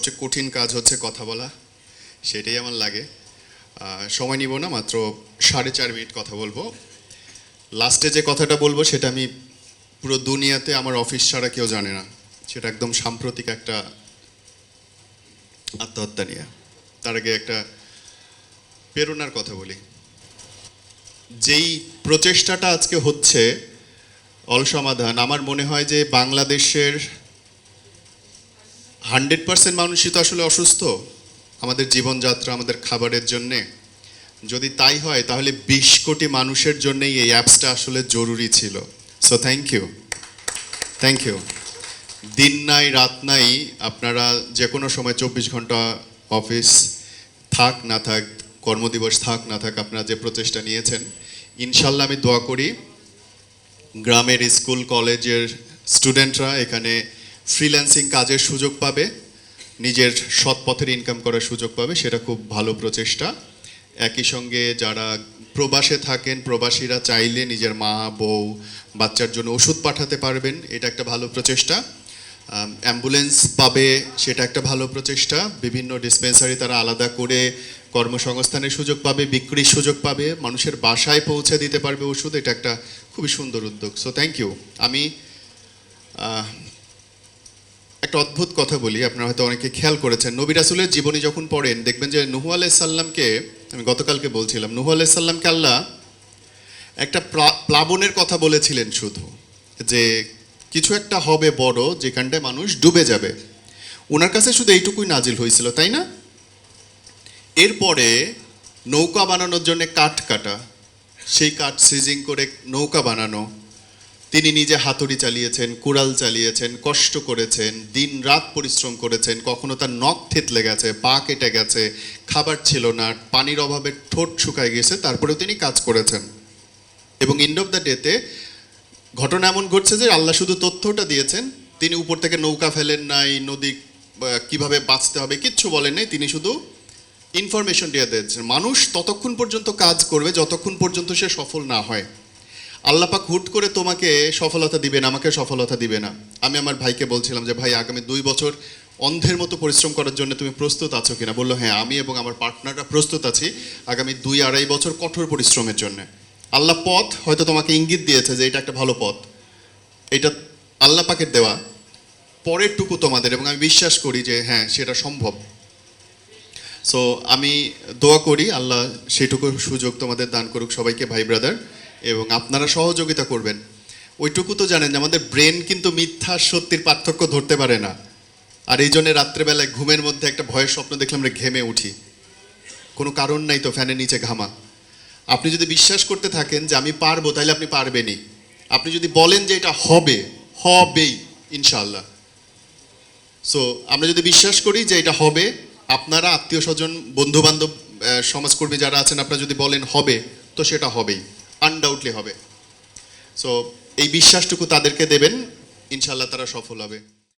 সবচেয়ে কঠিন কাজ হচ্ছে কথা বলা, সেটাই আমার লাগে। সময় নিব না, মাত্র 4.5 মিনিট কথা বলবো। লাস্টে যে কথাটা বলবো সেটা আমি পুরো দুনিয়াতে আমার অফিস ছাড়া কেউ জানে না। সেটা একদম সাম্প্রতিক একটা আত্মহত্যা নিয়ে। তার আগে একটা প্রেরণার কথা বলি। যেই প্রচেষ্টাটা আজকে হচ্ছে অল সমাধান, আমার মনে হয় যে বাংলাদেশের 100% মানুষই তো আসলে অসুস্থ আমাদের জীবনযাত্রা, আমাদের খাবারের জন্যে। যদি তাই হয় তাহলে 20 কোটি মানুষের জন্যই এই অ্যাপসটা আসলে জরুরি ছিল। So thank you. দিন নাই রাত নাই, আপনারা যে কোনো সময় 24 ঘন্টা অফিস থাক না থাক, কর্মদিবস থাক না থাক, আপনারা যে প্রচেষ্টা নিয়েছেন, ইনশাল্লাহ আমি দোয়া করি গ্রামের স্কুল কলেজের স্টুডেন্টরা এখানে ফ্রিল্যান্সিং কাজের সুযোগ পাবে, নিজের সৎ পথের ইনকাম করার সুযোগ পাবে। সেটা খুব ভালো প্রচেষ্টা। একই সঙ্গে যারা প্রবাসে থাকেন, প্রবাসীরা চাইলে নিজের মা বউ বাচ্চার জন্য ওষুধ পাঠাতে পারবেন, এটা একটা ভালো প্রচেষ্টা। অ্যাম্বুলেন্স পাবে, সেটা একটা ভালো প্রচেষ্টা। বিভিন্ন ডিসপেন্সারি তারা আলাদা করে কর্মসংস্থানের সুযোগ পাবে, বিক্রির সুযোগ পাবে, মানুষের বাসায় পৌঁছে দিতে পারবে ওষুধ। এটা একটা খুবই সুন্দর উদ্যোগ। So thank you. আমি একটা অদ্ভুত কথা বলি, আপনারা হয়তো অনেকে খেয়াল করেছেন, নবী রাসূলের জীবনী যখন পড়েন দেখবেন যে নূহ আলাইহিস সালামকে, আমি গতকালকে বলছিলাম, নূহ আলাইহিস সালামকে আল্লাহ একটা প্লাবনের কথা বলেছিলেন, শুধু যে কিছু একটা হবে বড় যেখানটায় মানুষ ডুবে যাবে। ওনার কাছে শুধু এইটুকুই নাজিল হয়েছিল, তাই না? এরপরে নৌকা বানানোর জন্য কাঠ কাটা, সেই কাঠ সিজিং করে নৌকা বানানো, তিনি নিজে হাতুড়ি চালিয়েছেন, কুড়াল চালিয়েছেন, কষ্ট করেছেন, দিন রাত পরিশ্রম করেছেন, কখনো তার নখ থেতলে গেছে, পা কেটে গেছে, খাবার ছিল না, পানির অভাবে ঠোঁট শুকায় গেছে, তারপরেও তিনি কাজ করেছেন। এবং এন্ড অফ দ্য ডেতে ঘটনা এমন ঘটছে যে আল্লাহ শুধু তথ্যটা দিয়েছেন, তিনি উপর থেকে নৌকা ফেলেন নাই, নদী কিভাবে বাঁচতে হবে কিচ্ছু বলেন নাই, তিনি শুধু ইনফরমেশন দিয়ে দিয়েছেন। মানুষ ততক্ষণ পর্যন্ত কাজ করবে যতক্ষণ পর্যন্ত সে সফল না হয়। আল্লাহ পাক হুট করে তোমাকে সফলতা দিবে না, আমাকে সফলতা দিবে না। আমি আমার ভাইকে বলছিলাম যে ভাই, আগামী 2 বছর অন্ধের মতো পরিশ্রম করার জন্য তুমি প্রস্তুত আছো কিনা? বললো হ্যাঁ, আমি এবং আমার পার্টনাররা প্রস্তুত আছি আগামী 2-2.5 বছর কঠোর পরিশ্রমের জন্য। আল্লাহ পথ হয়তো তোমাকে ইঙ্গিত দিয়েছে যে এটা একটা ভালো পথ, এটা আল্লাহ পাকের দেওয়া, পরের টুকু তোমাদের, এবং আমি বিশ্বাস করি যে হ্যাঁ সেটা সম্ভব। সো আমি দোয়া করি আল্লাহ সেটুকু সুযোগ তোমাদের দান করুক সবাইকে, ভাই ব্রাদার, এবং আপনারা সহযোগিতা করবেন। ওইটুকু তো জানেন যে আমাদের ব্রেন কিন্তু মিথ্যা সত্যির পার্থক্য ধরতে পারে না। আর এই জন্য রাত্রেবেলায় ঘুমের মধ্যে একটা ভয়ের স্বপ্ন দেখলে আমরা ঘেমে উঠি, কোনো কারণ নাই তো ফ্যানের নিচে ঘামা। আপনি যদি বিশ্বাস করতে থাকেন যে আমি পারবো, তাহলে আপনি পারবেনই। আপনি যদি বলেন যে এটা হবে, হবেই ইনশাআল্লাহ। সো আমরা যদি বিশ্বাস করি যে এটা হবে, আপনারা আত্মীয় স্বজন বন্ধু বান্ধব সমাজকর্মী যারা আছেন, আপনারা যদি বলেন হবে, তো সেটা হবেই, আনডাউটলি হবে। সো এই বিশ্বাসটুকু তাদেরকে দেবেন, ইনশাআল্লাহ তারা সফল হবে।